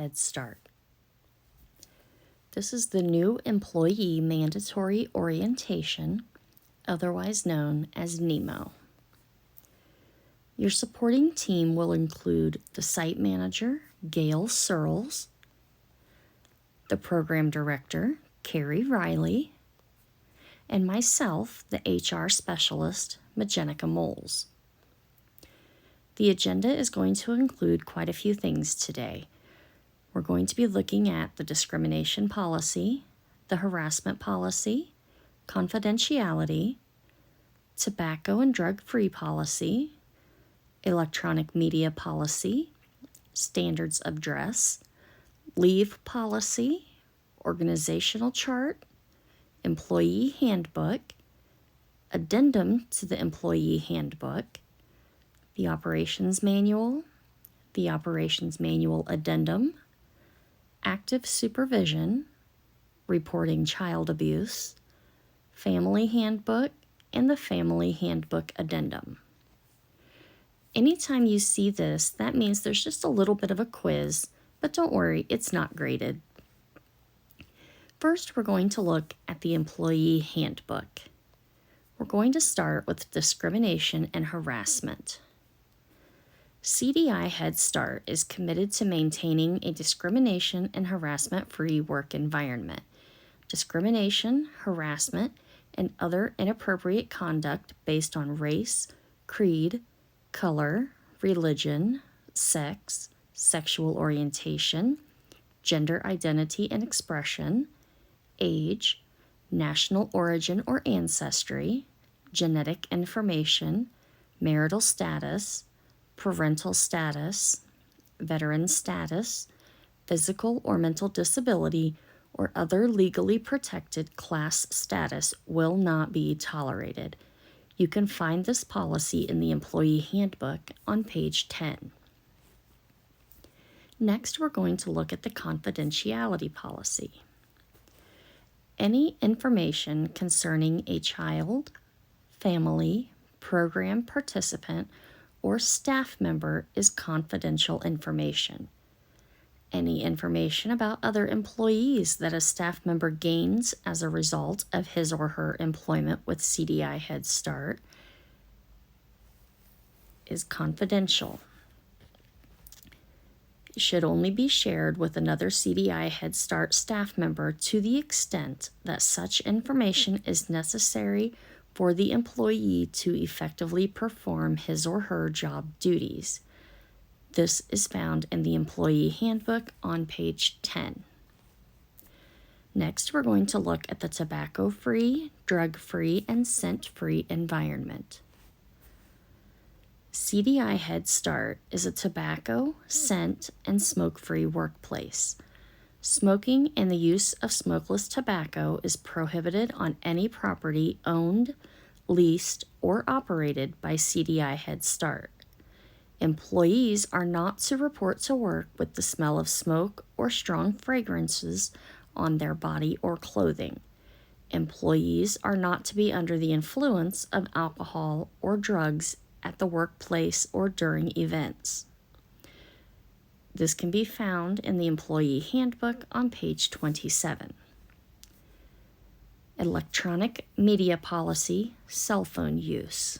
Head Start. This is the new Employee Mandatory Orientation, otherwise known as Nemo. Your supporting team will include the site manager, Gail Searles, the program director, Carrie Riley, and myself, the HR specialist, Majenica Moles. The agenda is going to include quite a few things today. We're going to be looking at the discrimination policy, the harassment policy, confidentiality, tobacco and drug-free policy, electronic media policy, standards of dress, leave policy, organizational chart, employee handbook, addendum to the employee handbook, the operations manual addendum, active supervision, reporting child abuse, family handbook, and the family handbook addendum. Anytime you see this, that means there's just a little bit of a quiz, but don't worry, it's not graded. First, we're going to look at the employee handbook. We're going to start with discrimination and harassment. CDI Head Start is committed to maintaining a discrimination and harassment-free work environment. Discrimination, harassment, and other inappropriate conduct based on race, creed, color, religion, sex, sexual orientation, gender identity and expression, age, national origin or ancestry, genetic information, marital status, parental status, veteran status, physical or mental disability, or other legally protected class status will not be tolerated. You can find this policy in the Employee Handbook on page 10. Next, we're going to look at the confidentiality policy. Any information concerning a child, family, program participant, or staff member is confidential information. Any information about other employees that a staff member gains as a result of his or her employment with CDI Head Start is confidential. It should only be shared with another CDI Head Start staff member to the extent that such information is necessary for the employee to effectively perform his or her job duties. This is found in the Employee Handbook on page 10. Next, we're going to look at the tobacco-free, drug-free, and scent-free environment. CDI Head Start is a tobacco, scent, and smoke-free workplace. Smoking and the use of smokeless tobacco is prohibited on any property owned, leased, or operated by CDI Head Start. Employees are not to report to work with the smell of smoke or strong fragrances on their body or clothing. Employees are not to be under the influence of alcohol or drugs at the workplace or during events. This can be found in the Employee Handbook on page 27. Electronic media policy, cell phone use.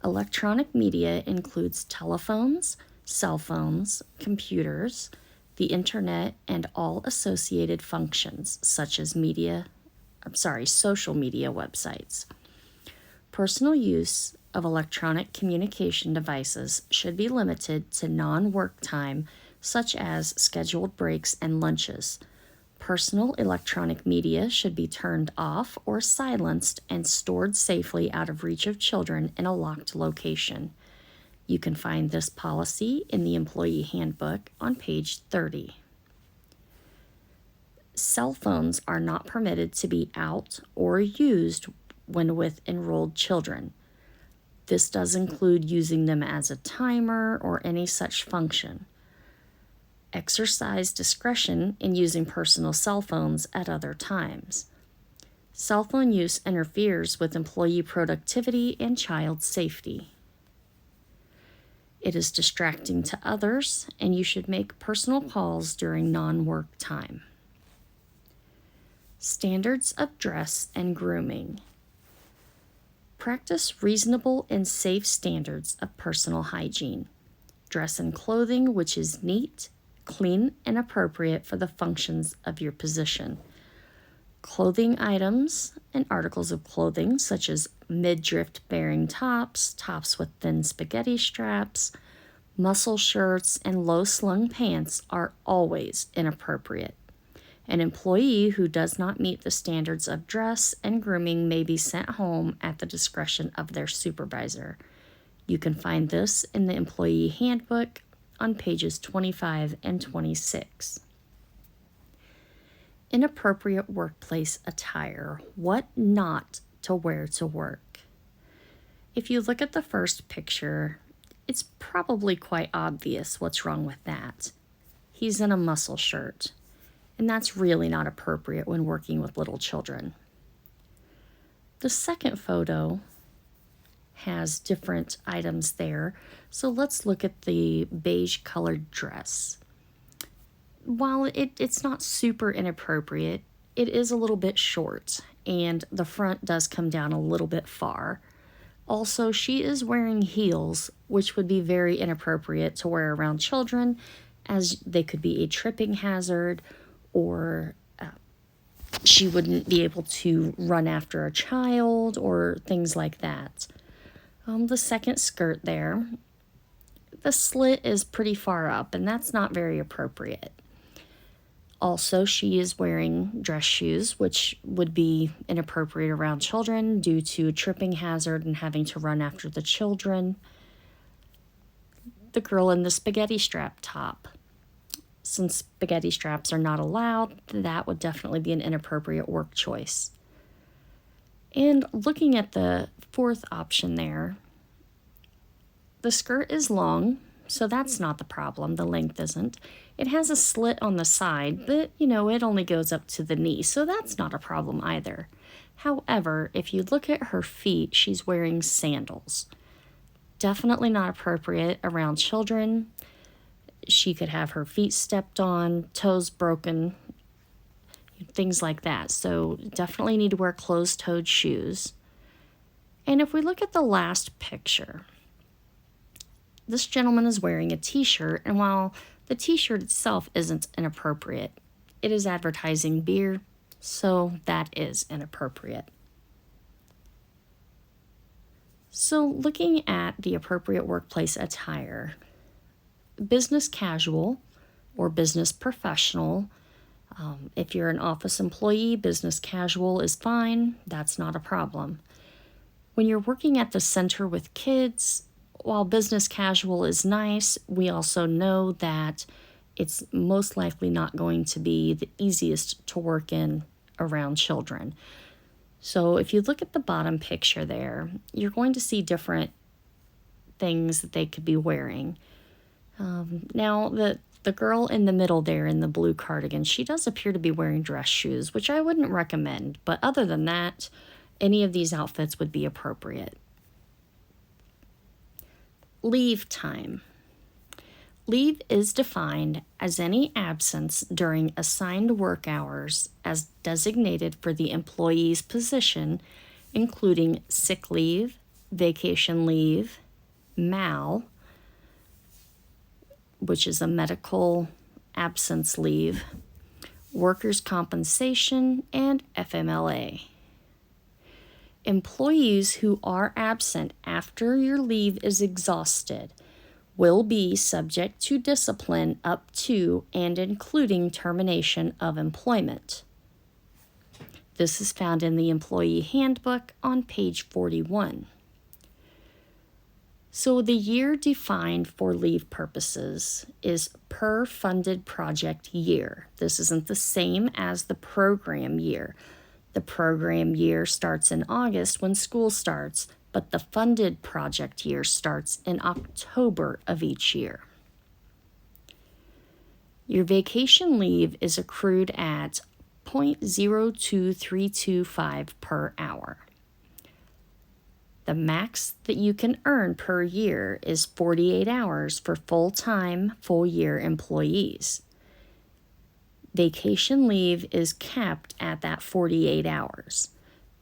Electronic media includes telephones, cell phones, computers, the internet, and all associated functions such as social media websites. Personal use of electronic communication devices should be limited to non-work time, such as scheduled breaks and lunches. Personal electronic media should be turned off or silenced and stored safely out of reach of children in a locked location. You can find this policy in the Employee Handbook on page 30. Cell phones are not permitted to be out or used when with enrolled children. This does include using them as a timer or any such function. Exercise discretion in using personal cell phones at other times. Cell phone use interferes with employee productivity and child safety. It is distracting to others, and you should make personal calls during non-work time. Standards of dress and grooming. Practice reasonable and safe standards of personal hygiene. Dress in clothing which is neat, clean, and appropriate for the functions of your position. Clothing items and articles of clothing such as midriff bearing tops, tops with thin spaghetti straps, muscle shirts, and low slung pants are always inappropriate. An employee who does not meet the standards of dress and grooming may be sent home at the discretion of their supervisor. You can find this in the employee handbook on pages 25 and 26. Inappropriate workplace attire. What not to wear to work. If you look at the first picture, it's probably quite obvious what's wrong with that. He's in a muscle shirt, and that's really not appropriate when working with little children. The second photo has different items there, so let's look at the beige colored dress. While it's not super inappropriate, it is a little bit short, and the front does come down a little bit far. Also, she is wearing heels, which would be very inappropriate to wear around children, as they could be a tripping hazard, or she wouldn't be able to run after a child, or things like that. The second skirt there, the slit is pretty far up, and that's not very appropriate. Also, she is wearing dress shoes, which would be inappropriate around children due to a tripping hazard and having to run after the children. The girl in the spaghetti strap top. Since spaghetti straps are not allowed, that would definitely be an inappropriate work choice. And looking at the fourth option there, the skirt is long, so that's not the problem. The length isn't. It has a slit on the side, but, it only goes up to the knee, so that's not a problem either. However, if you look at her feet, she's wearing sandals. Definitely not appropriate around children. She could have her feet stepped on, toes broken, things like that. So definitely need to wear closed-toed shoes. And if we look at the last picture, this gentleman is wearing a t-shirt, and while the t-shirt itself isn't inappropriate, it is advertising beer, so that is inappropriate. So looking at the appropriate workplace attire, business casual or business professional. If you're an office employee, business casual is fine. That's not a problem. When you're working at the center with kids, while business casual is nice, we also know that it's most likely not going to be the easiest to work in around children. So if you look at the bottom picture there, you're going to see different things that they could be wearing. Now, the girl in the middle there in the blue cardigan, she does appear to be wearing dress shoes, which I wouldn't recommend. But other than that, any of these outfits would be appropriate. Leave time. Leave is defined as any absence during assigned work hours as designated for the employee's position, including sick leave, vacation leave, MAL, which is a medical absence leave, workers' compensation, and FMLA. Employees who are absent after your leave is exhausted will be subject to discipline up to and including termination of employment. This is found in the employee handbook on page 41. So the year defined for leave purposes is per funded project year. This isn't the same as the program year. The program year starts in August when school starts, but the funded project year starts in October of each year. Your vacation leave is accrued at 0.02325 per hour. The max that you can earn per year is 48 hours for full-time, full-year employees. Vacation leave is capped at that 48 hours.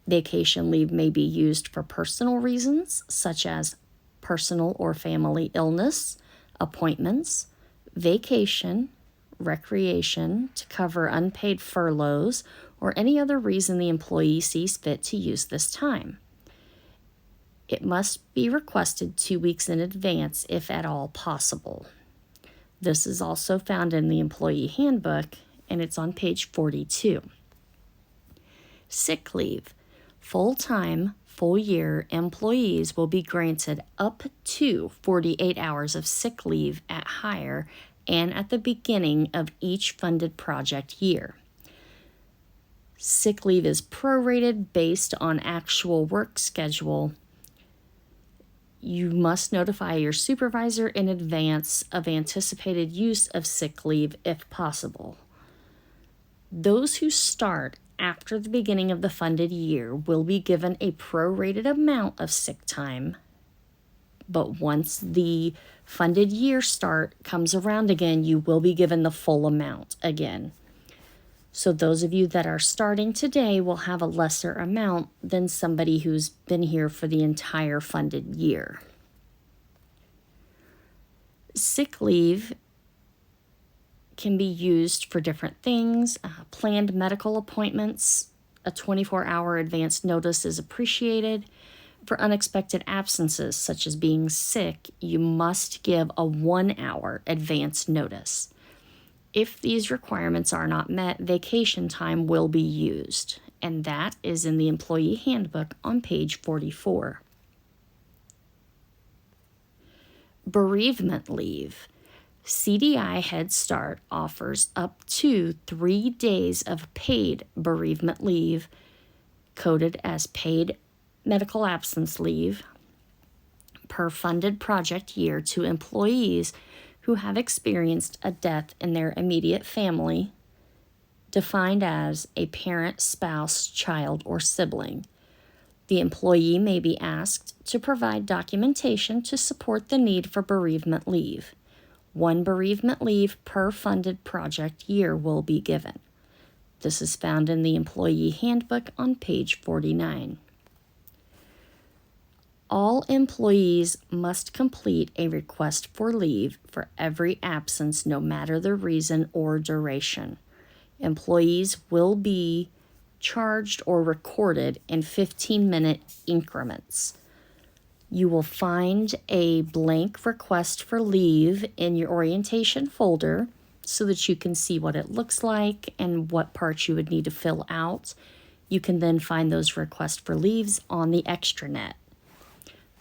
Vacation leave may be used for personal reasons, such as personal or family illness, appointments, vacation, recreation, to cover unpaid furloughs, or any other reason the employee sees fit to use this time. It must be requested 2 weeks in advance if at all possible. This is also found in the employee handbook, and it's on page 42. Sick leave. Full-time, full-year employees will be granted up to 48 hours of sick leave at hire and at the beginning of each funded project year. Sick leave is prorated based on actual work schedule. You must notify your supervisor in advance of anticipated use of sick leave if possible. Those who start after the beginning of the funded year will be given a prorated amount of sick time, but once the funded year start comes around again, you will be given the full amount again. So those of you that are starting today will have a lesser amount than somebody who's been here for the entire funded year. Sick leave can be used for different things. Planned medical appointments, a 24-hour advance notice is appreciated. For unexpected absences, such as being sick, you must give a 1-hour advance notice. If these requirements are not met, vacation time will be used, and that is in the employee handbook on page 44. Bereavement leave. CDI Head Start offers up to 3 days of paid bereavement leave, coded as paid medical absence leave, per funded project year to employees who have experienced a death in their immediate family, defined as a parent, spouse, child, or sibling. The employee may be asked to provide documentation to support the need for bereavement leave. 1 bereavement leave per funded project year will be given. This is found in the employee handbook on page 49. All employees must complete a request for leave for every absence, no matter the reason or duration. Employees will be charged or recorded in 15-minute increments. You will find a blank request for leave in your orientation folder so that you can see what it looks like and what parts you would need to fill out. You can then find those requests for leaves on the extranet.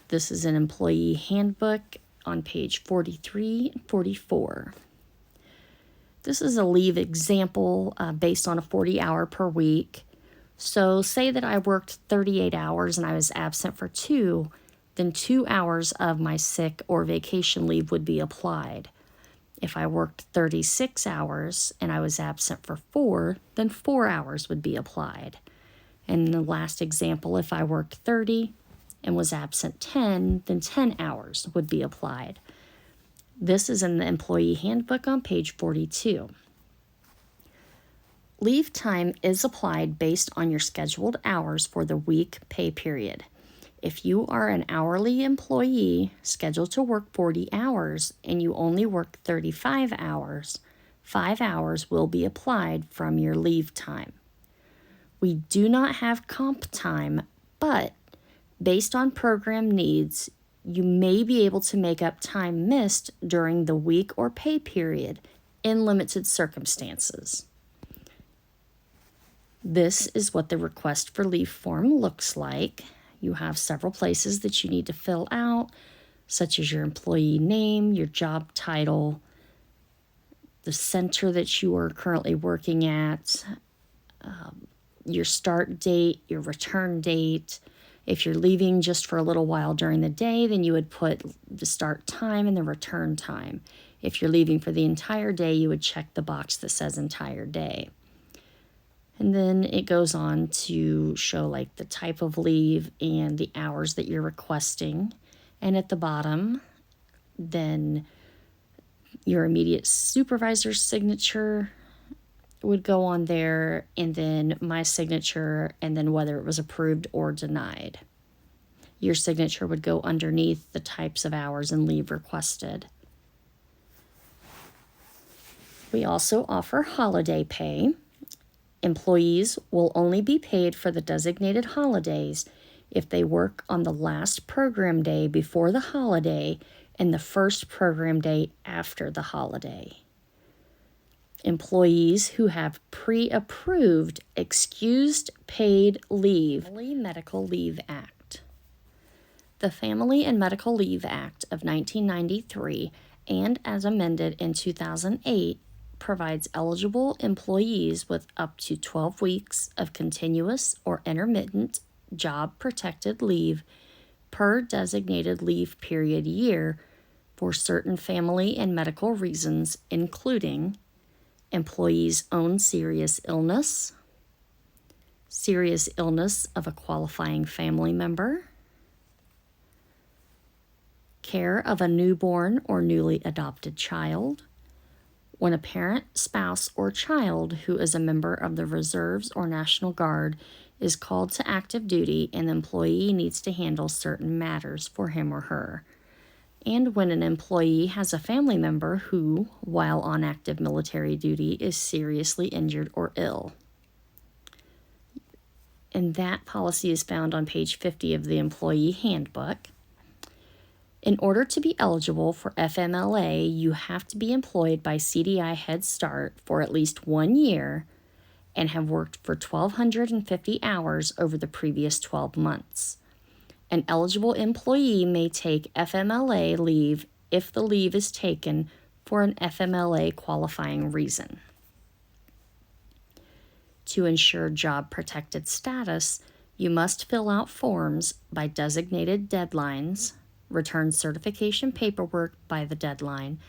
This is an employee handbook on page 43 and 44. This is a leave example based on a 40-hour per week. So say that I worked 38 hours and I was absent for 2, then 2 hours of my sick or vacation leave would be applied. If I worked 36 hours and I was absent for 4, then 4 hours would be applied. And in the last example, if I worked 30 and was absent 10, then 10 hours would be applied. This is in the employee handbook on page 42. Leave time is applied based on your scheduled hours for the week pay period. If you are an hourly employee scheduled to work 40 hours and you only work 35 hours, 5 hours will be applied from your leave time. We do not have comp time, but based on program needs, you may be able to make up time missed during the week or pay period in limited circumstances. This is what the request for leave form looks like. You have several places that you need to fill out, such as your employee name, your job title, the center that you are currently working at, your start date, your return date. If you're leaving just for a little while during the day, then you would put the start time and the return time. If you're leaving for the entire day, you would check the box that says entire day. And then it goes on to show like the type of leave and the hours that you're requesting. And at the bottom, then your immediate supervisor's signature would go on there, and then my signature, and then whether it was approved or denied. Your signature would go underneath the types of hours and leave requested. We also offer holiday pay. Employees will only be paid for the designated holidays if they work on the last program day before the holiday and the first program day after the holiday. Employees who have pre-approved excused paid leave, Family Medical Leave Act. The Family and Medical Leave Act of 1993, and as amended in 2008, provides eligible employees with up to 12 weeks of continuous or intermittent job-protected leave per designated leave period year for certain family and medical reasons, including employees' own serious illness of a qualifying family member, care of a newborn or newly adopted child, when a parent, spouse, or child who is a member of the Reserves or National Guard is called to active duty and the employee needs to handle certain matters for him or her, and when an employee has a family member who, while on active military duty, is seriously injured or ill. And that policy is found on page 50 of the Employee Handbook. In order to be eligible for FMLA, you have to be employed by CDI Head Start for at least 1 year and have worked for 1,250 hours over the previous 12 months. An eligible employee may take FMLA leave if the leave is taken for an FMLA qualifying reason. To ensure job-protected status, you must fill out forms by designated deadlines, return certification paperwork by the deadline,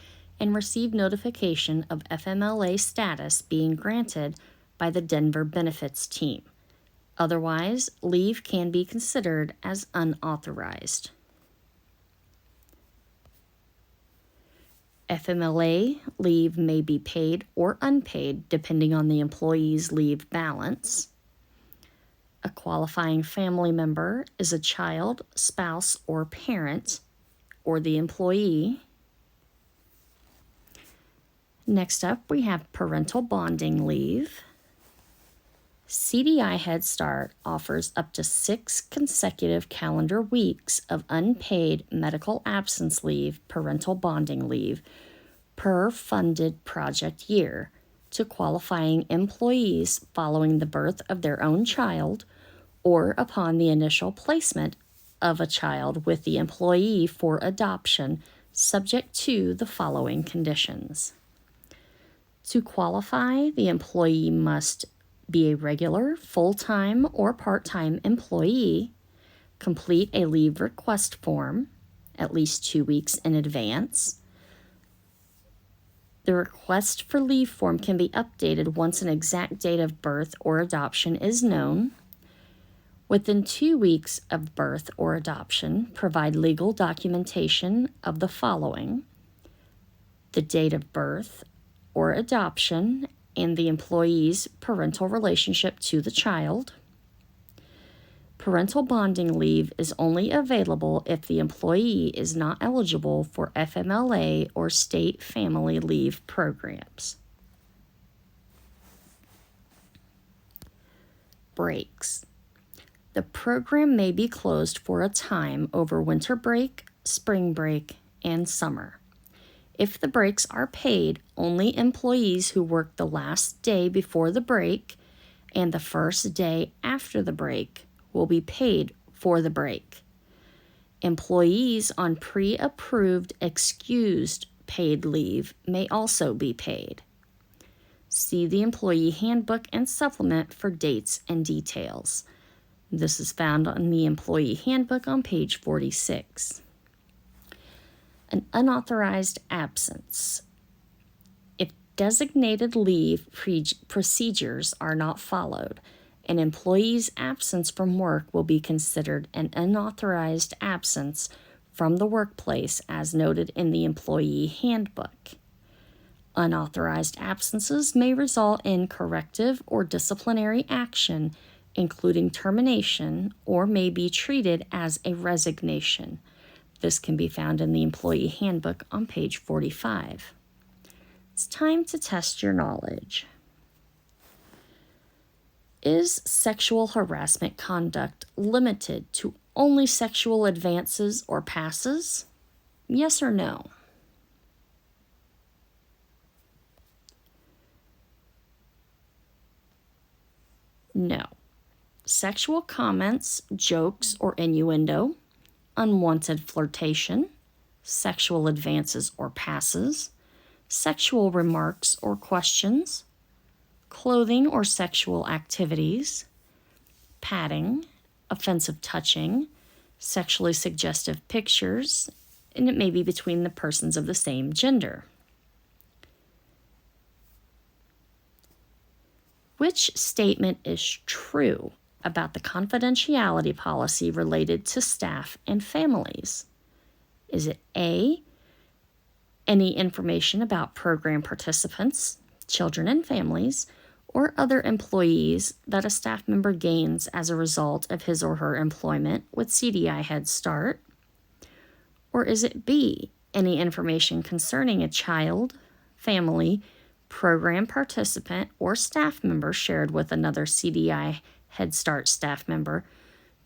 and receive notification of FMLA status being granted by the Denver benefits team. Otherwise, leave can be considered as unauthorized. FMLA leave may be paid or unpaid depending on the employee's leave balance. A qualifying family member is a child, spouse, or parent, or the employee. Next up, we have parental bonding leave. CDI Head Start offers up to 6 consecutive calendar weeks of unpaid medical absence leave, parental bonding leave, per funded project year to qualifying employees following the birth of their own child or upon the initial placement of a child with the employee for adoption, subject to the following conditions. To qualify, the employee must be a regular, full-time, or part-time employee, complete a leave request form at least 2 weeks in advance. The request for leave form can be updated once an exact date of birth or adoption is known. Within 2 weeks of birth or adoption, provide legal documentation of the following: the date of birth or adoption and the employee's parental relationship to the child. Parental bonding leave is only available if the employee is not eligible for FMLA or state family leave programs. Breaks. The program may be closed for a time over winter break, spring break, and summer. If the breaks are paid, only employees who work the last day before the break and the first day after the break will be paid for the break. Employees on pre-approved excused paid leave may also be paid. See the Employee Handbook and Supplement for dates and details. This is found on the Employee Handbook on page 46. An unauthorized absence. If designated leave procedures are not followed, an employee's absence from work will be considered an unauthorized absence from the workplace as noted in the employee handbook. Unauthorized absences may result in corrective or disciplinary action, including termination, or may be treated as a resignation. This can be found in the employee handbook on page 45. It's time to test your knowledge. Is sexual harassment conduct limited to only sexual advances or passes? Yes or no? No. Sexual comments, jokes, or innuendo, unwanted flirtation, sexual advances or passes, sexual remarks or questions, clothing or sexual activities, patting, offensive touching, sexually suggestive pictures, and it may be between the persons of the same gender. Which statement is true about the confidentiality policy related to staff and families? Is it A, any information about program participants, children and families, or other employees that a staff member gains as a result of his or her employment with CDI Head Start? Or is it B, any information concerning a child, family, program participant, or staff member shared with another CDI Head Start staff member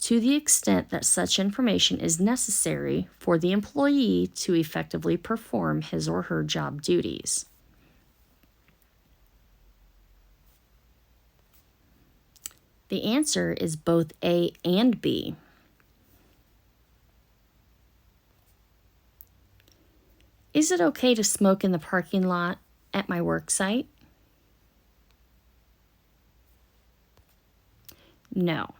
to the extent that such information is necessary for the employee to effectively perform his or her job duties? The answer is both A and B. Is it okay to smoke in the parking lot at my work site? No.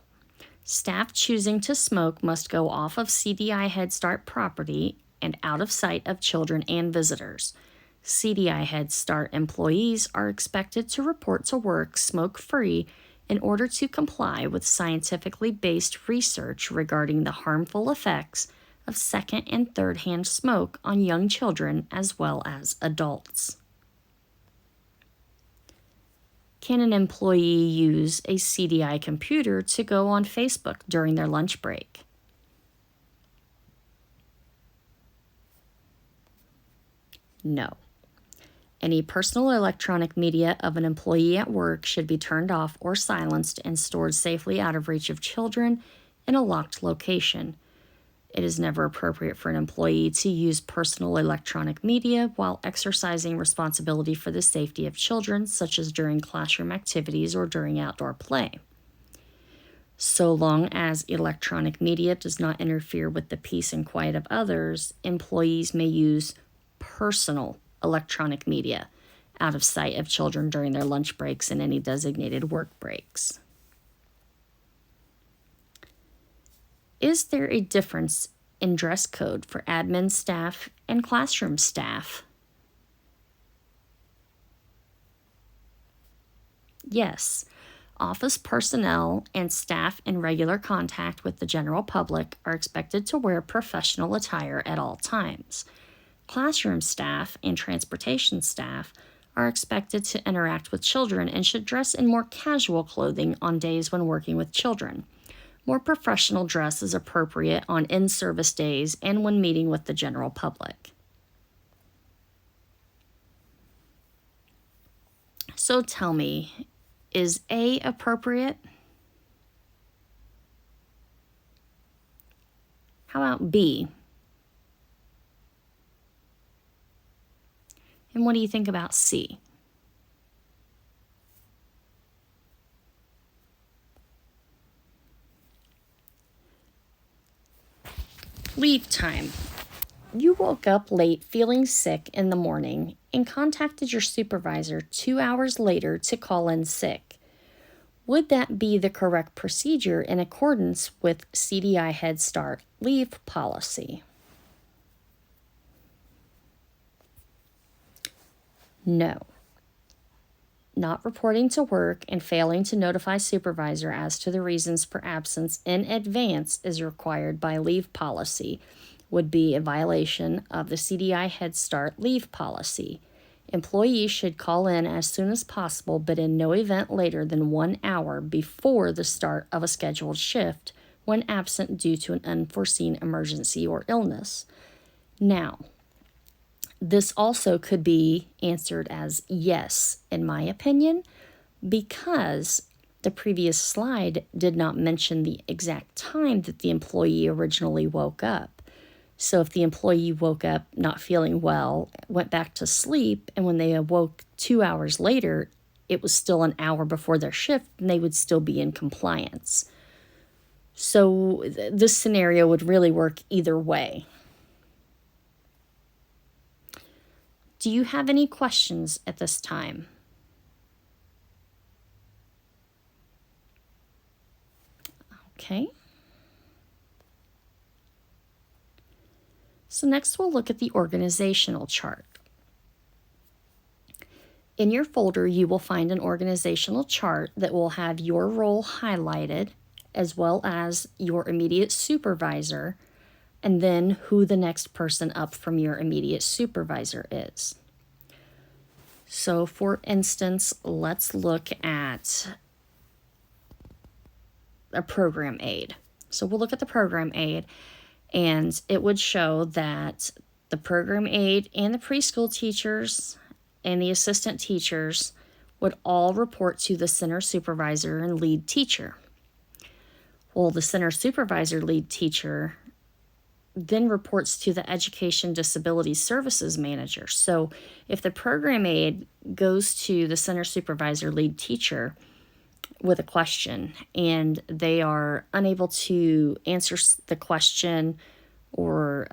Staff choosing to smoke must go off of CDI Head Start property and out of sight of children and visitors. CDI Head Start employees are expected to report to work smoke-free in order to comply with scientifically based research regarding the harmful effects of second and third-hand smoke on young children as well as adults. Can an employee use a CDI computer to go on Facebook during their lunch break? No. Any personal electronic media of an employee at work should be turned off or silenced and stored safely out of reach of children in a locked location. It is never appropriate for an employee to use personal electronic media while exercising responsibility for the safety of children, such as during classroom activities or during outdoor play. So long as electronic media does not interfere with the peace and quiet of others, employees may use personal electronic media out of sight of children during their lunch breaks and any designated work breaks. Is there a difference in dress code for admin staff and classroom staff? Yes. Office personnel and staff in regular contact with the general public are expected to wear professional attire at all times. Classroom staff and transportation staff are expected to interact with children and should dress in more casual clothing on days when working with children. More professional dress is appropriate on in-service days and when meeting with the general public. So tell me, is A appropriate? How about B? And what do you think about C? Leave time. You woke up late feeling sick in the morning and contacted your supervisor 2 hours later to call in sick. Would that be the correct procedure in accordance with CDI Head Start leave policy? No. Not reporting to work and failing to notify supervisor as to the reasons for absence in advance is required by leave policy would be a violation of the CDI Head Start leave policy. Employees should call in as soon as possible, but in no event later than 1 hour before the start of a scheduled shift when absent due to an unforeseen emergency or illness. Now, this also could be answered as yes, in my opinion, because the previous slide did not mention the exact time that the employee originally woke up. So if the employee woke up not feeling well, went back to sleep, and when they awoke 2 hours later, it was still an hour before their shift, and they would still be in compliance. So this scenario would really work either way. Do you have any questions at this time? Okay. So next we'll look at the organizational chart. In your folder, you will find an organizational chart that will have your role highlighted, as well as your immediate supervisor, and then who the next person up from your immediate supervisor is. So for instance, let's look at a program aide. So we'll look at the program aide, and it would show that the program aide and the preschool teachers and the assistant teachers would all report to the center supervisor and lead teacher. Well, the center supervisor lead teacher then reports to the Education Disability Services Manager. So if the program aide goes to the center supervisor lead teacher with a question and they are unable to answer the question or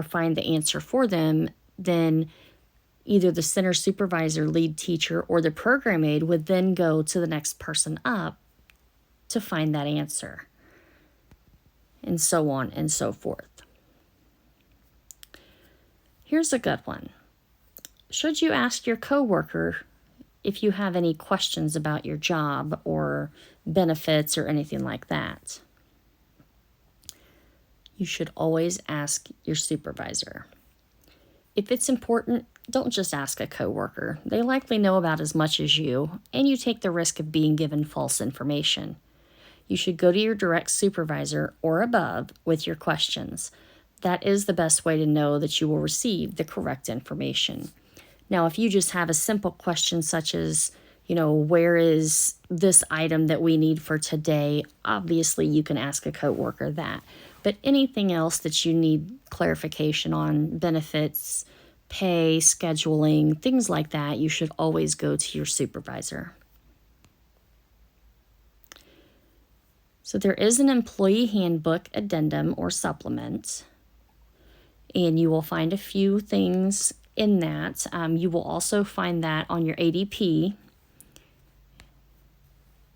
find the answer for them, then either the center supervisor lead teacher or the program aide would then go to the next person up to find that answer, and so on and so forth. Here's a good one. Should you ask your coworker if you have any questions about your job or benefits or anything like that? You should always ask your supervisor. If it's important, don't just ask a coworker. They likely know about as much as you, and you take the risk of being given false information. You should go to your direct supervisor or above with your questions. That is the best way to know that you will receive the correct information. Now, if you just have a simple question such as, where is this item that we need for today? Obviously, you can ask a coworker that. But anything else that you need clarification on, benefits, pay, scheduling, things like that, you should always go to your supervisor. So there is an employee handbook addendum or supplement, and you will find a few things in that. You will also find that on your ADP.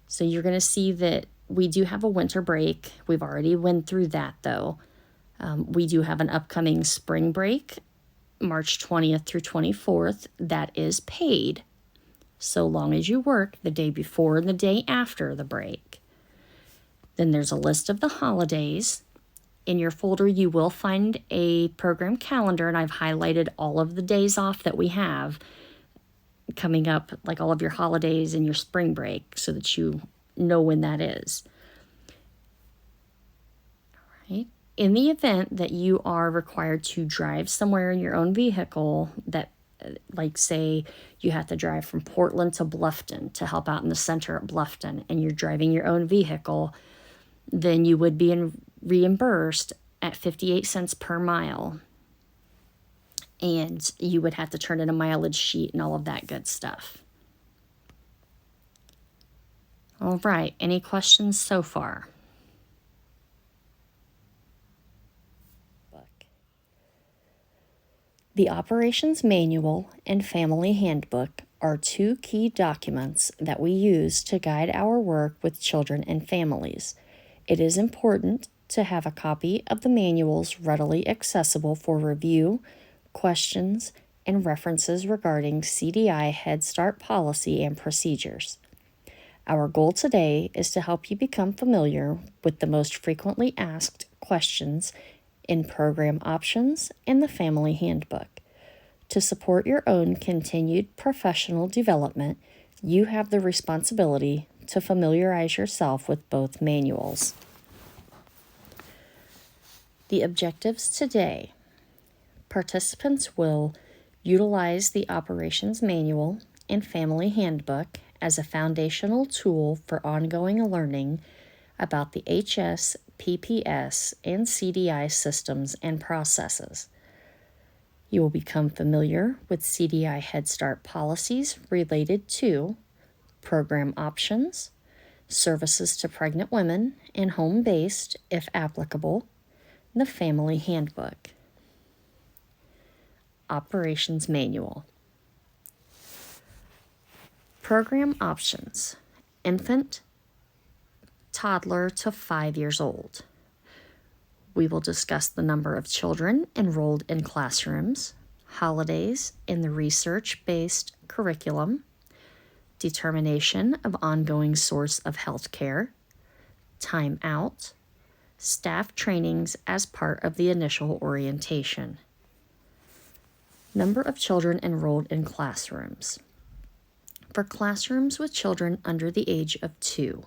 So you're going to see that we do have a winter break. We've already went through that though. We do have an upcoming spring break, March 20th through 24th. That is paid, so long as you work the day before and the day after the break. Then there's a list of the holidays. In your folder, you will find a program calendar, and I've highlighted all of the days off that we have coming up, like all of your holidays and your spring break, so that you know when that is. All right. In the event that you are required to drive somewhere in your own vehicle, that, like say you have to drive from Portland to Bluffton to help out in the center at Bluffton, and you're driving your own vehicle, then you would be reimbursed at 58 cents per mile. And you would have to turn in a mileage sheet and all of that good stuff. All right, any questions so far? The Operations Manual and Family Handbook are two key documents that we use to guide our work with children and families. It is important to have a copy of the manuals readily accessible for review, questions, and references regarding CDI Head Start policy and procedures. Our goal today is to help you become familiar with the most frequently asked questions in program options and the Family Handbook. To support your own continued professional development, you have the responsibility to familiarize yourself with both manuals. The objectives today. Participants will utilize the Operations Manual and Family Handbook as a foundational tool for ongoing learning about the HS, PPS, and CDI systems and processes. You will become familiar with CDI Head Start policies related to program options, services to pregnant women and home-based, if applicable, the Family Handbook. Operations Manual. Program options. Infant, toddler to 5 years old. We will discuss the number of children enrolled in classrooms, holidays in the research-based curriculum, determination of ongoing source of health care, time out, staff trainings as part of the initial orientation. Number of children enrolled in classrooms. For classrooms with children under the age of 2,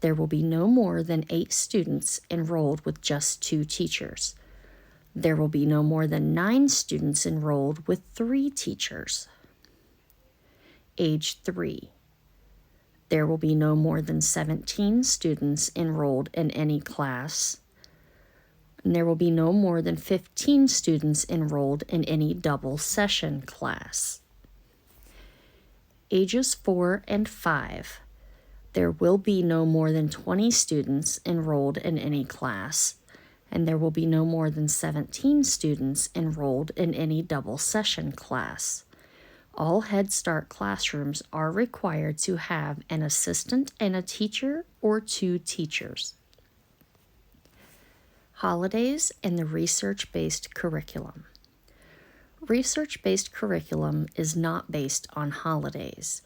there will be no more than 8 students enrolled with just 2 teachers. There will be no more than 9 students enrolled with 3 teachers. Age 3. There will be no more than 17 students enrolled in any class, and there will be no more than 15 students enrolled in any double session class. Ages 4 and 5. There will be no more than 20 students enrolled in any class, and there will be no more than 17 students enrolled in any double session class. All Head Start classrooms are required to have an assistant and a teacher or 2 teachers. Holidays and the research-based curriculum. Research-based curriculum is not based on holidays.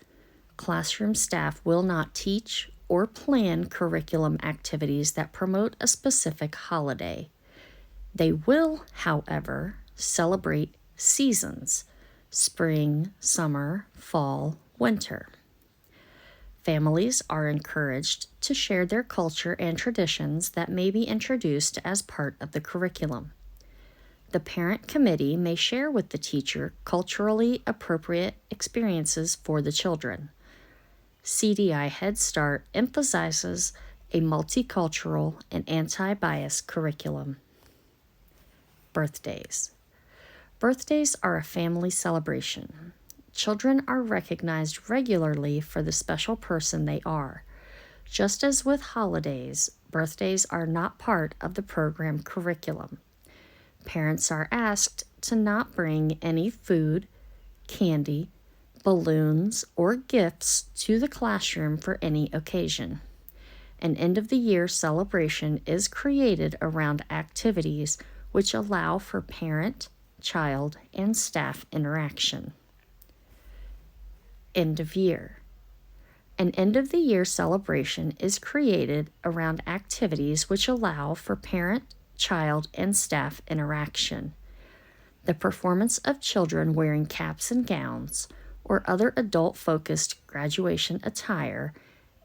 Classroom staff will not teach or plan curriculum activities that promote a specific holiday. They will, however, celebrate seasons: spring, summer, fall, winter. Families are encouraged to share their culture and traditions that may be introduced as part of the curriculum. The parent committee may share with the teacher culturally appropriate experiences for the children. CDI Head Start emphasizes a multicultural and anti-bias curriculum. Birthdays. Birthdays are a family celebration. Children are recognized regularly for the special person they are. Just as with holidays, birthdays are not part of the program curriculum. Parents are asked to not bring any food, candy, balloons, or gifts to the classroom for any occasion. An end-of-the-year celebration is created around activities which allow for parent, child, and staff interaction. End of year. An end-of-the-year celebration is created around activities which allow for parent, child, and staff interaction. The performance of children wearing caps and gowns, or other adult-focused graduation attire,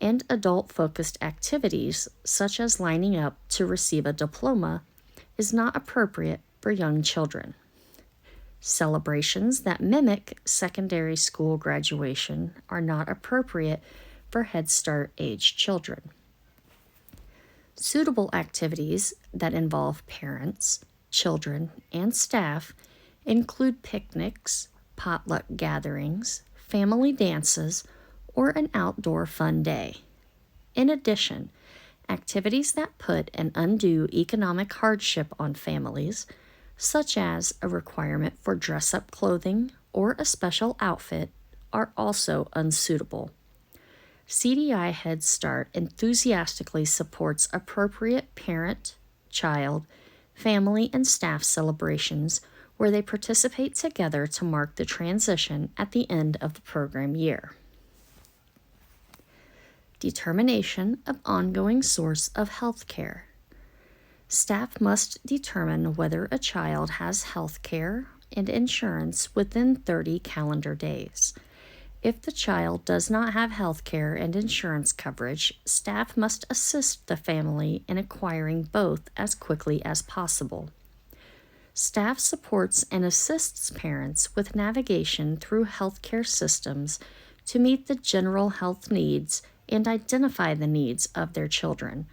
and adult-focused activities such as lining up to receive a diploma is not appropriate for young children. Celebrations that mimic secondary school graduation are not appropriate for Head Start age children. Suitable activities that involve parents, children, and staff include picnics, potluck gatherings, family dances, or an outdoor fun day. In addition, activities that put an undue economic hardship on families, such as a requirement for dress-up clothing or a special outfit, are also unsuitable. CDI Head Start enthusiastically supports appropriate parent, child, family, and staff celebrations where they participate together to mark the transition at the end of the program year. Determination of ongoing source of health care. Staff must determine whether a child has health care and insurance within 30 calendar days. If the child does not have health care and insurance coverage, staff must assist the family in acquiring both as quickly as possible. Staff supports and assists parents with navigation through healthcare systems to meet the general health needs and identify the needs of their children.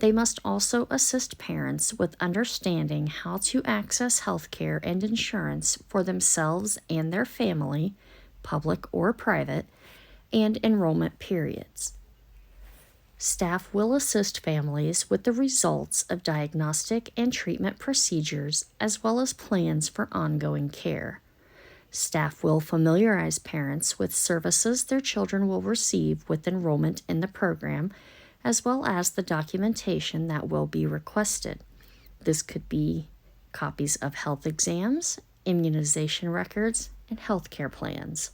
They must also assist parents with understanding how to access healthcare and insurance for themselves and their family, public or private, and enrollment periods. Staff will assist families with the results of diagnostic and treatment procedures as well as plans for ongoing care. Staff will familiarize parents with services their children will receive with enrollment in the program, as well as the documentation that will be requested. This could be copies of health exams, immunization records, and healthcare plans.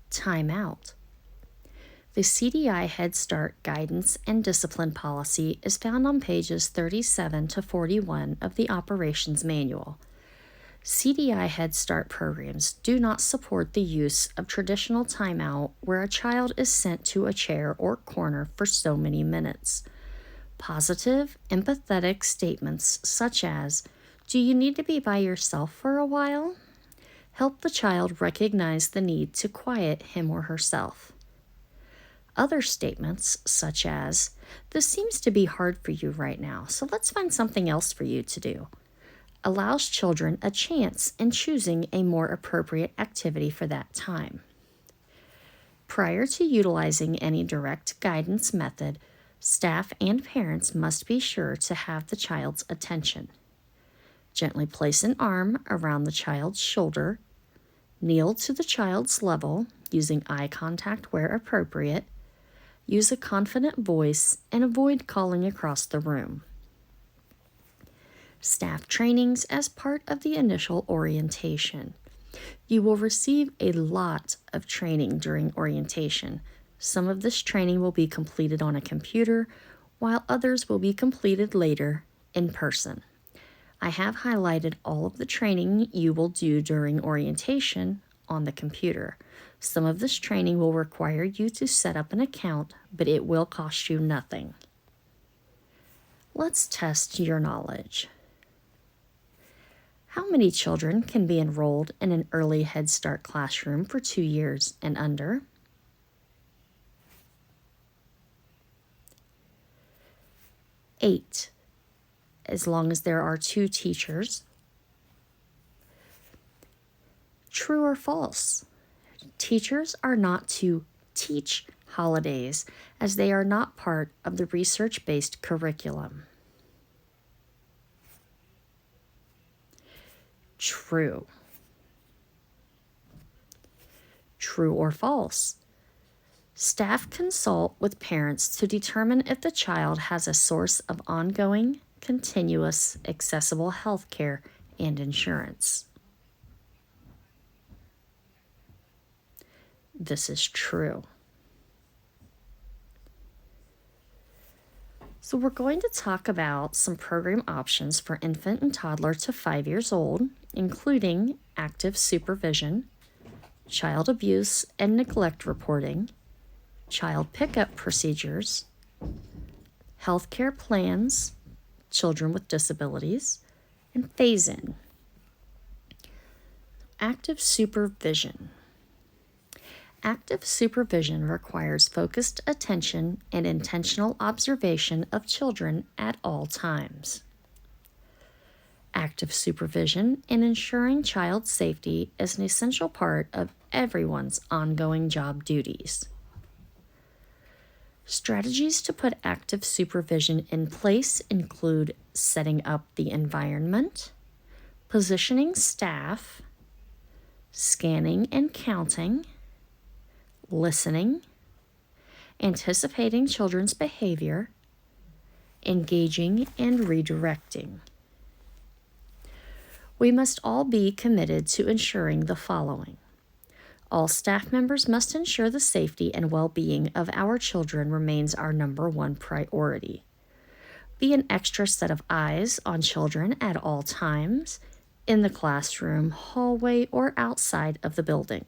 Time out. The CDI Head Start Guidance and Discipline Policy is found on pages 37 to 41 of the Operations Manual. CDI Head Start programs do not support the use of traditional timeout where a child is sent to a chair or corner for so many minutes. Positive, empathetic statements such as, "Do you need to be by yourself for a while?" help the child recognize the need to quiet him or herself. Other statements such as, "This seems to be hard for you right now, so let's find something else for you to do," allows children a chance in choosing a more appropriate activity for that time. Prior to utilizing any direct guidance method, staff and parents must be sure to have the child's attention. Gently place an arm around the child's shoulder, kneel to the child's level, using eye contact where appropriate, use a confident voice, and avoid calling across the room. Staff trainings as part of the initial orientation. You will receive a lot of training during orientation. Some of this training will be completed on a computer, while others will be completed later in person. I have highlighted all of the training you will do during orientation on the computer. Some of this training will require you to set up an account, but it will cost you nothing. Let's test your knowledge. How many children can be enrolled in an early Head Start classroom for 2 years and under? Eight, as long as there are 2 teachers. True or false? Teachers are not to teach holidays as they are not part of the research-based curriculum. True. True or false? Staff consult with parents to determine if the child has a source of ongoing, continuous, accessible health care and insurance. This is true. So we're going to talk about some program options for infant and toddler to 5 years old, including active supervision, child abuse and neglect reporting, child pickup procedures, healthcare plans, children with disabilities, and phase-in. Active supervision. Active supervision requires focused attention and intentional observation of children at all times. Active supervision and ensuring child safety is an essential part of everyone's ongoing job duties. Strategies to put active supervision in place include setting up the environment, positioning staff, scanning and counting, listening, anticipating children's behavior, engaging and redirecting. We must all be committed to ensuring the following. All staff members must ensure the safety and well-being of our children remains our number one priority. Be an extra set of eyes on children at all times, in the classroom, hallway, or outside of the building.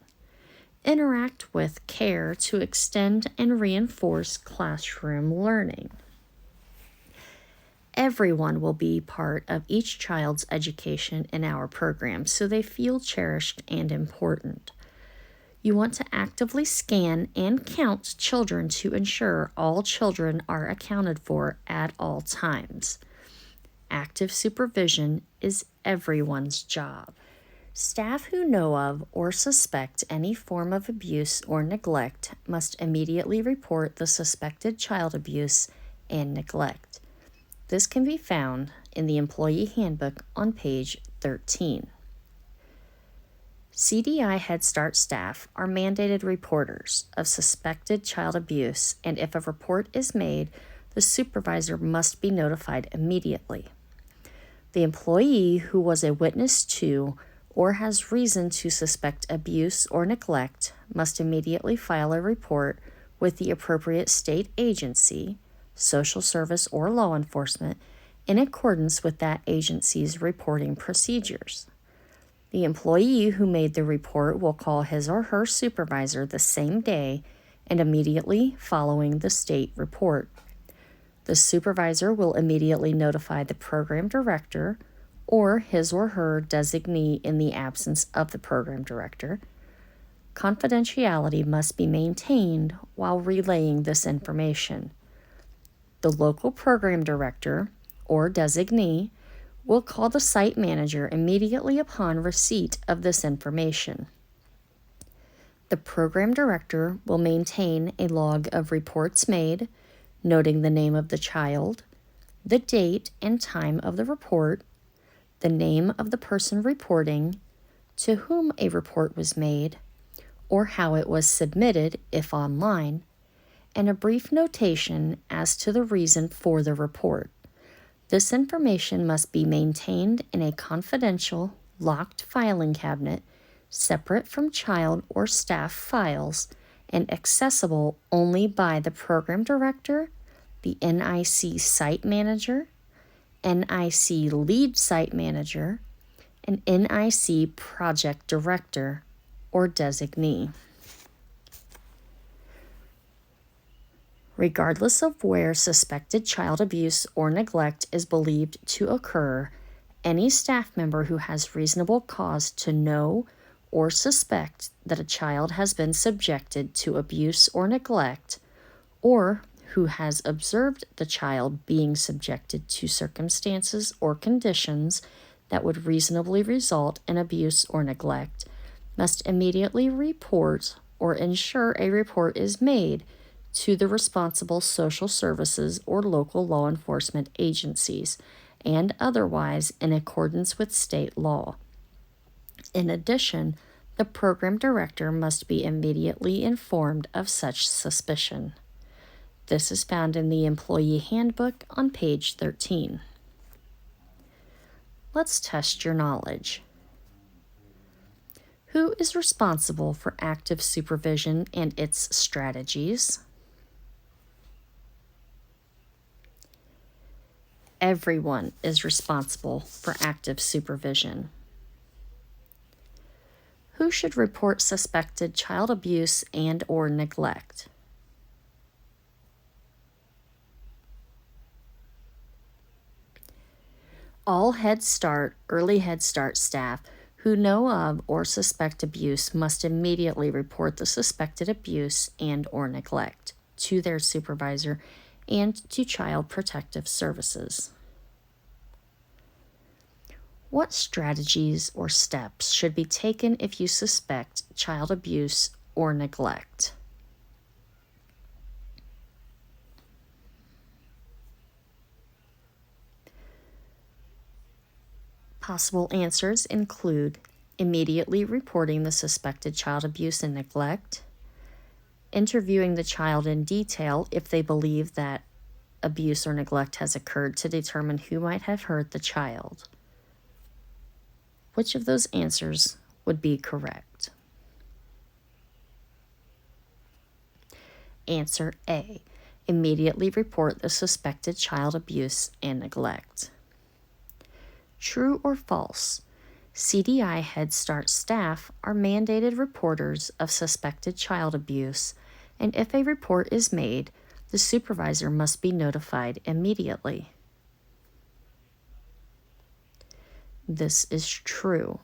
Interact with care to extend and reinforce classroom learning. Everyone will be part of each child's education in our program, so they feel cherished and important. You want to actively scan and count children to ensure all children are accounted for at all times. Active supervision is everyone's job. Staff who know of or suspect any form of abuse or neglect must immediately report the suspected child abuse and neglect. This can be found in the Employee Handbook on page 13. CDI Head Start staff are mandated reporters of suspected child abuse, and if a report is made, the supervisor must be notified immediately. The employee who was a witness to or has reason to suspect abuse or neglect must immediately file a report with the appropriate state agency, social service, or law enforcement in accordance with that agency's reporting procedures. The employee who made the report will call his or her supervisor the same day and immediately following the state report. The supervisor will immediately notify the program director or his or her designee in the absence of the program director. Confidentiality must be maintained while relaying this information. The local program director or designee will call the site manager immediately upon receipt of this information. The program director will maintain a log of reports made, noting the name of the child, the date and time of the report, the name of the person reporting, to whom a report was made, or how it was submitted if online, and a brief notation as to the reason for the report. This information must be maintained in a confidential, locked filing cabinet, separate from child or staff files, and accessible only by the program director, the NIC site manager, NIC lead site manager, and NIC project director or designee. Regardless of where suspected child abuse or neglect is believed to occur, any staff member who has reasonable cause to know or suspect that a child has been subjected to abuse or neglect, or who has observed the child being subjected to circumstances or conditions that would reasonably result in abuse or neglect, must immediately report or ensure a report is made to the responsible social services or local law enforcement agencies, and otherwise in accordance with state law. In addition, the program director must be immediately informed of such suspicion. This is found in the Employee Handbook on page 13. Let's test your knowledge. Who is responsible for active supervision and its strategies? Everyone is responsible for active supervision. Who should report suspected child abuse and/or neglect? All Head Start, Early Head Start staff who know of or suspect abuse must immediately report the suspected abuse and/or neglect to their supervisor and to Child Protective Services. What strategies or steps should be taken if you suspect child abuse or neglect? Possible answers include immediately reporting the suspected child abuse and neglect, interviewing the child in detail if they believe that abuse or neglect has occurred to determine who might have hurt the child, Which of those answers would be correct? Answer A. Immediately report the suspected child abuse and neglect. True or false? CDI Head Start staff are mandated reporters of suspected child abuse, and if a report is made, the supervisor must be notified immediately. This is true.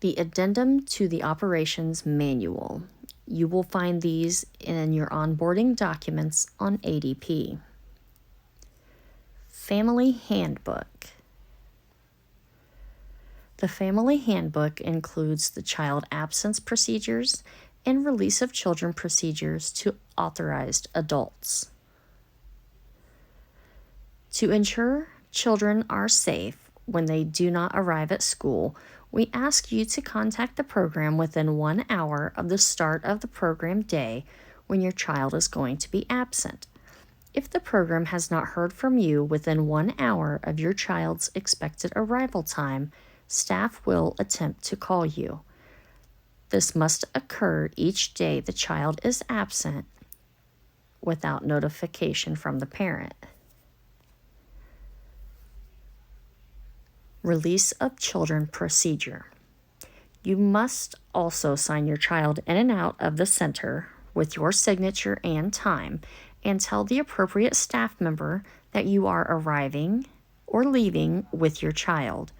The addendum to the operations manual. You will find these in your onboarding documents on ADP. Family Handbook. The Family Handbook includes the child absence procedures and release of children procedures to authorized adults. To ensure children are safe when they do not arrive at school, we ask you to contact the program within 1 hour of the start of the program day when your child is going to be absent. If the program has not heard from you within 1 hour of your child's expected arrival time, staff will attempt to call you. This must occur each day the child is absent without notification from the parent. Release of children procedure. You must also sign your child in and out of the center with your signature and time, and tell the appropriate staff member that you are arriving or leaving with your child.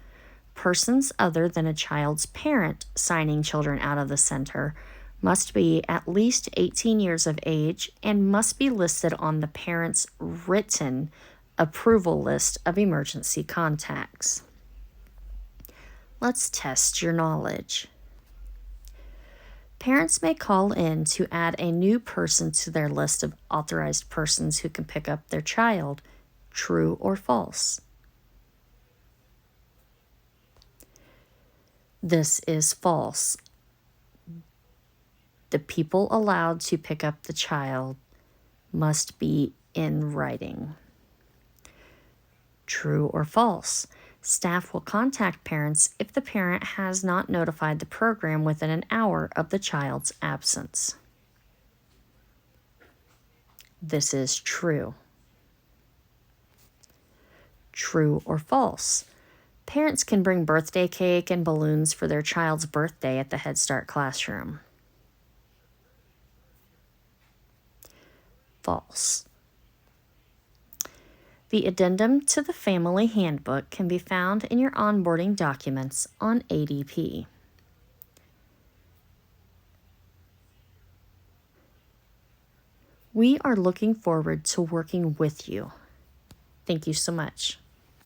Persons other than a child's parent signing children out of the center must be at least 18 years of age and must be listed on the parent's written approval list of emergency contacts. Let's test your knowledge. Parents may call in to add a new person to their list of authorized persons who can pick up their child. True or false? This is false. The people allowed to pick up the child must be in writing. True or false? Staff will contact parents if the parent has not notified the program within an hour of the child's absence. This is true. True or false? Parents can bring birthday cake and balloons for their child's birthday at the Head Start classroom. False. The addendum to the Family Handbook can be found in your onboarding documents on ADP. We are looking forward to working with you. Thank you so much.